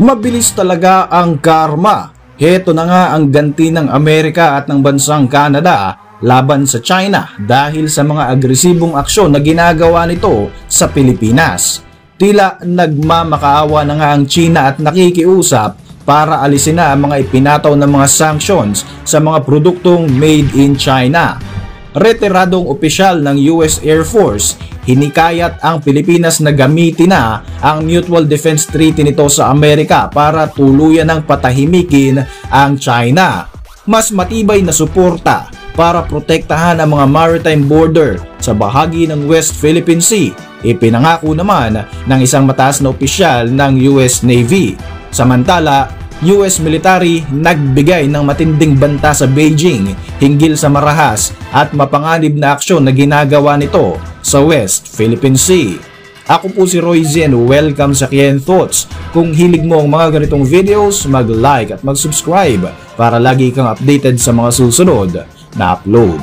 Mabilis talaga ang karma. Heto na nga ang ganti ng Amerika at ng bansang Canada laban sa China dahil sa mga agresibong aksyon na ginagawa nito sa Pilipinas. Tila nagmamakaawa na nga ang China at nakikiusap para alisin na ang mga ipinataw na mga sanctions sa mga produktong made in China. Retiradong opisyal ng US Air Force hinikayat ang Pilipinas na gamitin na ang Mutual Defense Treaty nito sa Amerika para tuluyan ng patahimikin ang China. Mas matibay na suporta para protektahan ang mga maritime border sa bahagi ng West Philippine Sea, ipinangako naman ng isang mataas na opisyal ng US Navy. Samantala, US military nagbigay ng matinding banta sa Beijing hinggil sa marahas at mapanganib na aksyon na ginagawa nito sa West Philippine Sea. Ako po si Roy Zen, welcome sa Kien Thoughts. Kung hilig mo ang mga ganitong videos, mag-like at mag-subscribe para lagi kang updated sa mga susunod na upload.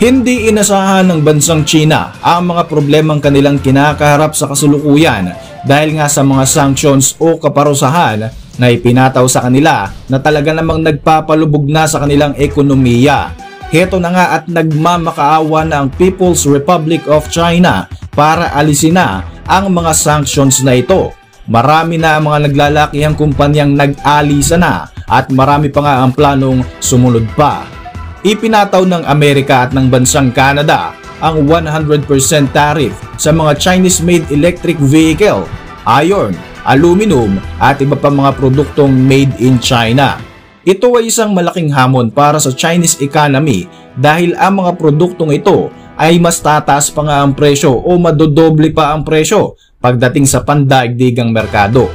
Hindi inasahan ng bansang China ang mga problemang kanilang kinakaharap sa kasulukuyan dahil nga sa mga sanctions o kaparusahan na ipinataw sa kanila na talaga namang nagpapalubog na sa kanilang ekonomiya. Heto na nga at nagmamakaawa na ang People's Republic of China para alisin na ang mga sanctions na ito. Marami na ang mga naglalakihang kumpanyang nag-alisa na at marami pa nga ang planong sumunod pa. Ipinataw ng Amerika at ng bansang Canada ang 100% tariff sa mga Chinese-made electric vehicle, iron, aluminum at iba pa mga produktong made in China. Ito ay isang malaking hamon para sa Chinese economy dahil ang mga produktong ito ay mas tataas pa nga ang presyo o madodoble pa ang presyo pagdating sa pandaigdigang merkado.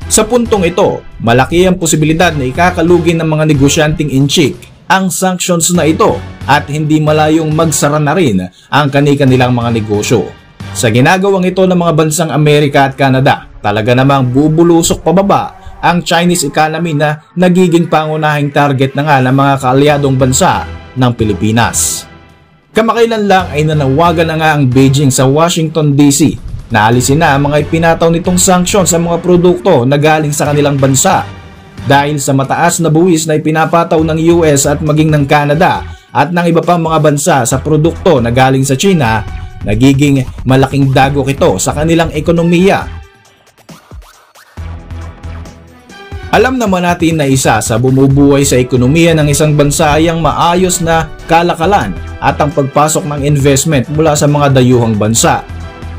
Sa puntong ito, malaki ang posibilidad na ikakalugi ng mga negosyanteng inchik ang sanctions na ito at hindi malayong magsara na rin ang kani-kanilang mga negosyo. Sa ginagawang ito ng mga bansang Amerika at Canada, talaga namang bubulusok pababa ang Chinese economy na nagiging pangunahing target na nga ng mga kaalyadong bansa ng Pilipinas. Kamakailan lang ay nanawagan na nga ang Beijing sa Washington DC na alisin na ang mga ipinataw nitong sanctions sa mga produkto na galing sa kanilang bansa. Dahil sa mataas na buwis na ipinapataw ng US at maging ng Canada at ng iba pang mga bansa sa produkto na galing sa China, nagiging malaking dagok ito sa kanilang ekonomiya. Alam naman natin na isa sa bumubuhay sa ekonomiya ng isang bansa ay ang maayos na kalakalan at ang pagpasok ng investment mula sa mga dayuhang bansa.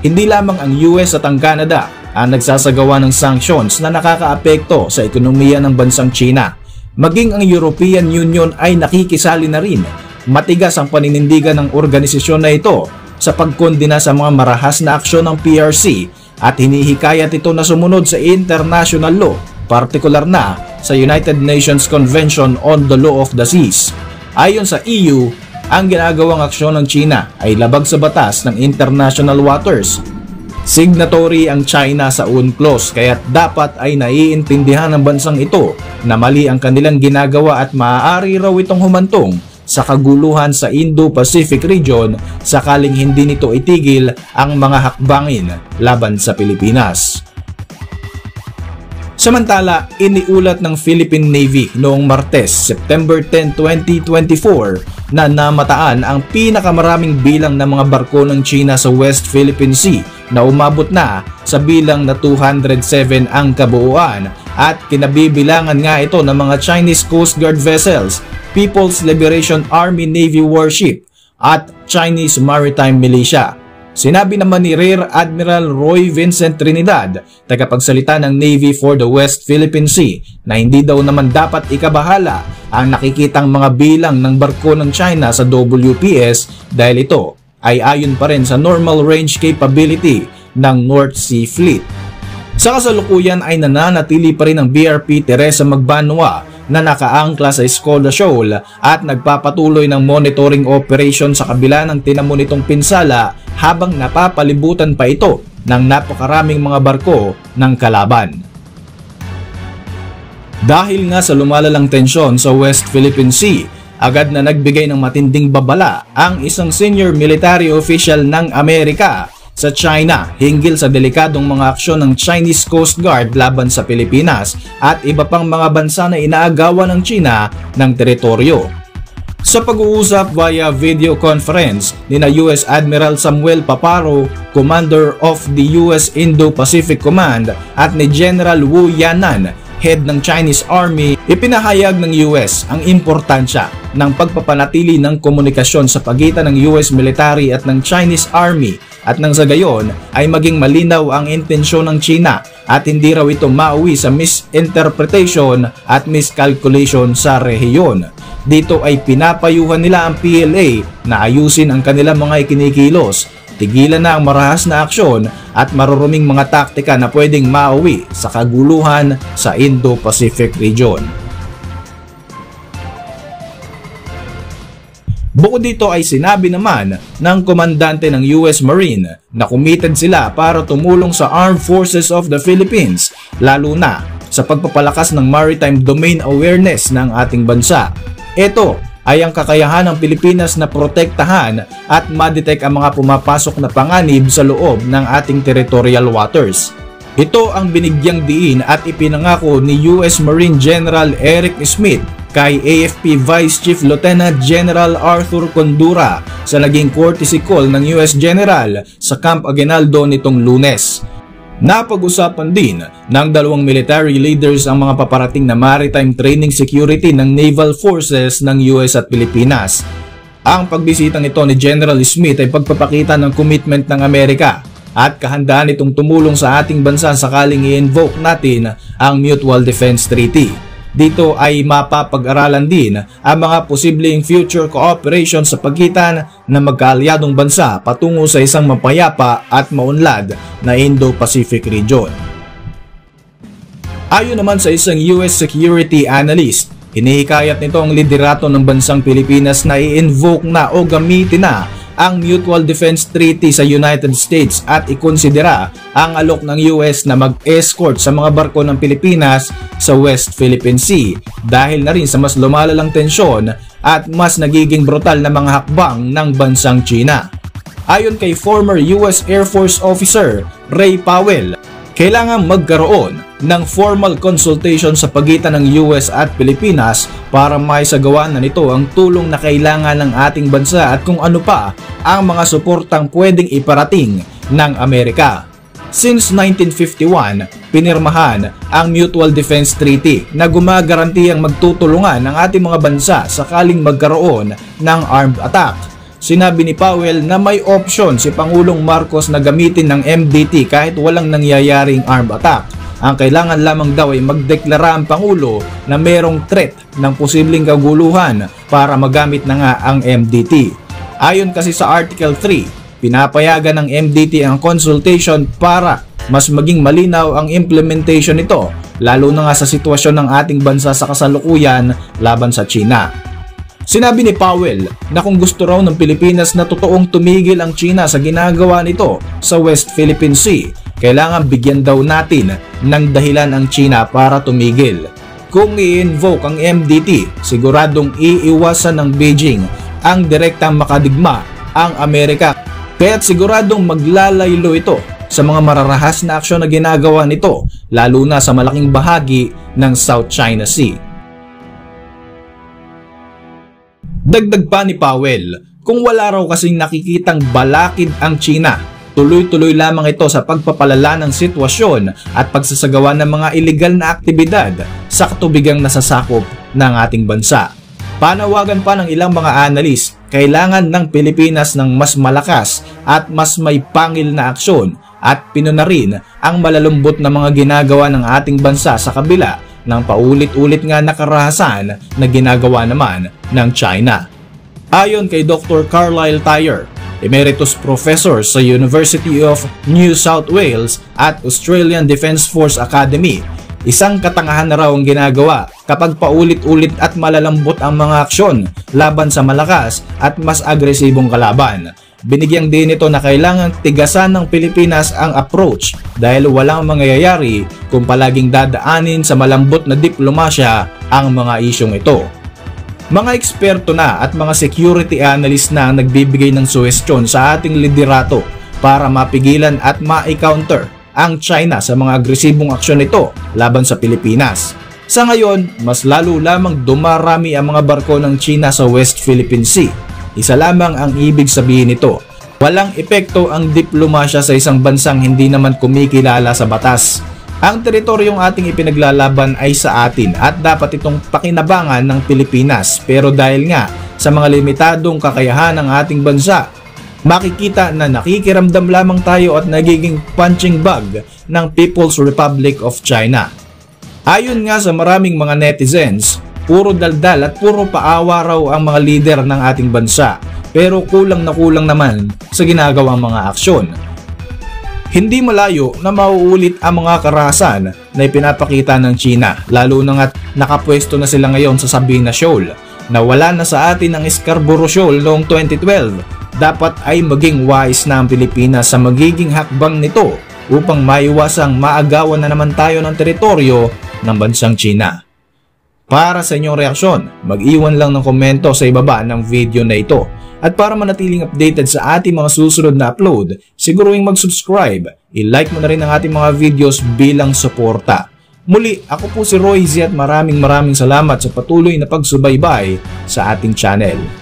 Hindi lamang ang US at ang Canada ang nagsasagawa ng sanctions na nakakaapekto sa ekonomiya ng bansang China. Maging ang European Union ay nakikisali na rin. Matigas ang paninindigan ng organisasyon na ito sa pagkondena sa mga marahas na aksyon ng PRC at hinihikayat ito na sumunod sa international law, partikular na sa United Nations Convention on the Law of the Seas. Ayon sa EU, ang ginagawang aksyon ng China ay labag sa batas ng international waters. Signatory ang China sa UNCLOS kaya't dapat ay naiintindihan ng bansang ito na mali ang kanilang ginagawa at maaari raw itong humantong sa kaguluhan sa Indo-Pacific region sakaling hindi nito itigil ang mga hakbangin laban sa Pilipinas. Samantala, iniulat ng Philippine Navy noong Martes, September 10, 2024 na namataan ang pinakamaraming bilang ng mga barko ng China sa West Philippine Sea na umabot na sa bilang na 207 ang kabuuan at kinabibilangan nga ito ng mga Chinese Coast Guard vessels, People's Liberation Army Navy warship at Chinese Maritime Militia. Sinabi naman ni Rear Admiral Roy Vincent Trinidad, tagapagsalita ng Navy for the West Philippine Sea, na hindi daw naman dapat ikabahala ang nakikitang mga bilang ng barko ng China sa WPS dahil ito ay ayon pa rin sa normal range capability ng North Sea Fleet. Sa kasalukuyan ay nananatili pa rin ang BRP Teresa Magbanua na nakaangkla sa Escoda Shoal at nagpapatuloy ng monitoring operation sa kabila ng tinamo nitong pinsala habang napapalibutan pa ito ng napakaraming mga barko ng kalaban. Dahil nga sa lumalalang tensyon sa West Philippine Sea, Agad na nagbigay ng matinding babala ang isang senior military official ng Amerika sa China hinggil sa delikadong mga aksyon ng Chinese Coast Guard laban sa Pilipinas at iba pang mga bansa na inaagawan ng China ng teritoryo. Sa pag-uusap via video conference nina US Admiral Samuel Paparo, Commander of the US Indo-Pacific Command, at ni General Wu Yanan, head ng Chinese Army, ipinahayag ng US ang importansya ng pagpapanatili ng komunikasyon sa pagitan ng US military at ng Chinese Army at nang sa gayon ay maging malinaw ang intensyon ng China at hindi raw ito mauwi sa misinterpretation at miscalculation sa rehiyon. Dito ay pinapayuhan nila ang PLA na ayusin ang kanilang mga ikinikilos, tigilan na ang marahas na aksyon at maruruming mga taktika na pwedeng mauwi sa kaguluhan sa Indo-Pacific region. Bukod dito ay sinabi naman ng komandante ng US Marine na committed sila para tumulong sa Armed Forces of the Philippines, lalo na sa pagpapalakas ng maritime domain awareness ng ating bansa. Ito ay ang kakayahan ng Pilipinas na protektahan at ma-detect ang mga pumapasok na panganib sa loob ng ating territorial waters. Ito ang binigyang diin at ipinangako ni US Marine General Eric Smith kay AFP Vice Chief Lieutenant General Arthur Condura sa naging courtesy call ng US General sa Camp Aguinaldo nitong Lunes. Napag-usapan din ng dalawang military leaders ang mga paparating na maritime training security ng naval forces ng US at Pilipinas. Ang pagbisita nito ni General Smith ay pagpapakita ng commitment ng Amerika at kahandaan itong tumulong sa ating bansa sakaling i-invoke natin ang Mutual Defense Treaty. Dito ay mapapag-aralan din ang mga posibleng future cooperation sa pagitan ng magkaalyadong bansa patungo sa isang mapayapa at maunlad na Indo-Pacific region. Ayon naman sa isang US security analyst, hinihikayat nito ang liderato ng bansang Pilipinas na i-invoke na o gamitin na ang Mutual Defense Treaty sa United States at ikonsidera ang alok ng US na mag-escort sa mga barko ng Pilipinas sa West Philippine Sea dahil na rin sa mas lumalalang tensyon at mas nagiging brutal na mga hakbang ng bansang China. Ayon kay former US Air Force officer Ray Powell, kailangan magkaroon ng formal consultation sa pagitan ng US at Pilipinas para maisagawa na nito ang tulong na kailangan ng ating bansa at kung ano pa ang mga suportang pwedeng iparating ng Amerika. Since 1951, pinirmahan ang Mutual Defense Treaty na gumagarantiyang magtutulungan ang ating mga bansa sakaling magkaroon ng armed attack. Sinabi ni Powell na may option si Pangulong Marcos na gamitin ng MDT kahit walang nangyayaring armed attack. Ang kailangan lamang daw ay magdeklara ang Pangulo na merong threat ng posibleng kaguluhan para magamit na nga ang MDT. Ayon kasi sa Article 3, pinapayagan ng MDT ang consultation para mas maging malinaw ang implementation nito, lalo na nga sa sitwasyon ng ating bansa sa kasalukuyan laban sa China. Sinabi ni Powell na kung gusto raw ng Pilipinas na totoong tumigil ang China sa ginagawa nito sa West Philippine Sea, kailangan bigyan daw natin ng dahilan ang China para tumigil. Kung i-invoke ang MDT, siguradong iiwasan ng Beijing ang direktang makadigma ang Amerika, kaya't siguradong maglalaylo ito sa mga mararahas na aksyon na ginagawa nito, lalo na sa malaking bahagi ng South China Sea. Dagdag pa ni Powell, kung wala raw kasing nakikitang balakid ang China, tuloy-tuloy lamang ito sa pagpapalala ng sitwasyon at pagsasagawa ng mga iligal na aktibidad sa katubigang nasasakop ng ating bansa. Panawagan pa ng ilang mga analyst, kailangan ng Pilipinas ng mas malakas at mas may pangil na aksyon at pinuna rin ang malalumbot na mga ginagawa ng ating bansa sa kabila ng paulit-ulit nga nakarahasan na ginagawa naman ng China. Ayon kay Dr. Carlyle Thayer, Emeritus Professor sa University of New South Wales at Australian Defence Force Academy, isang katangahan na raw ang ginagawa kapag paulit-ulit at malalambot ang mga aksyon laban sa malakas at mas agresibong kalaban. Binigyang din ito na kailangang tigasan ng Pilipinas ang approach dahil walang mangyayari kung palaging dadaanin sa malambot na diplomasya ang mga isyong ito. Mga eksperto na at mga security analyst na ang nagbibigay ng suhestyon sa ating liderato para mapigilan at ma-counter ang China sa mga agresibong aksyon nito laban sa Pilipinas. Sa ngayon, mas lalo lamang dumarami ang mga barko ng China sa West Philippine Sea. Isa lamang ang ibig sabihin nito. Walang epekto ang diplomasya sa isang bansang hindi naman kumikilala sa batas. Ang teritoryong ating ipinaglalaban ay sa atin at dapat itong pakinabangan ng Pilipinas, pero dahil nga sa mga limitadong kakayahan ng ating bansa, makikita na nakikiramdam lamang tayo at nagiging punching bag ng People's Republic of China. Ayon nga sa maraming mga netizens, puro daldal at puro paawa raw ang mga lider ng ating bansa, pero kulang na kulang naman sa ginagawang mga aksyon. Hindi malayo na mauulit ang mga karahasan na ipinapakita ng China, lalo na nga't nakapwesto na sila ngayon sa Sabina Shoal. Nawala na sa atin ang Scarborough Shoal noong 2012. Dapat ay maging wise na ang Pilipinas sa magiging hakbang nito upang maiwasang maagawan na naman tayo ng teritoryo ng bansang China. Para sa inyong reaksyon, mag-iwan lang ng komento sa ibaba ng video na ito. At para manatiling updated sa ating mga susunod na upload, siguruing mag-subscribe, i-like mo na rin ang ating mga videos bilang suporta. Muli, ako po si Roy Z at maraming salamat sa patuloy na pagsubaybay sa ating channel.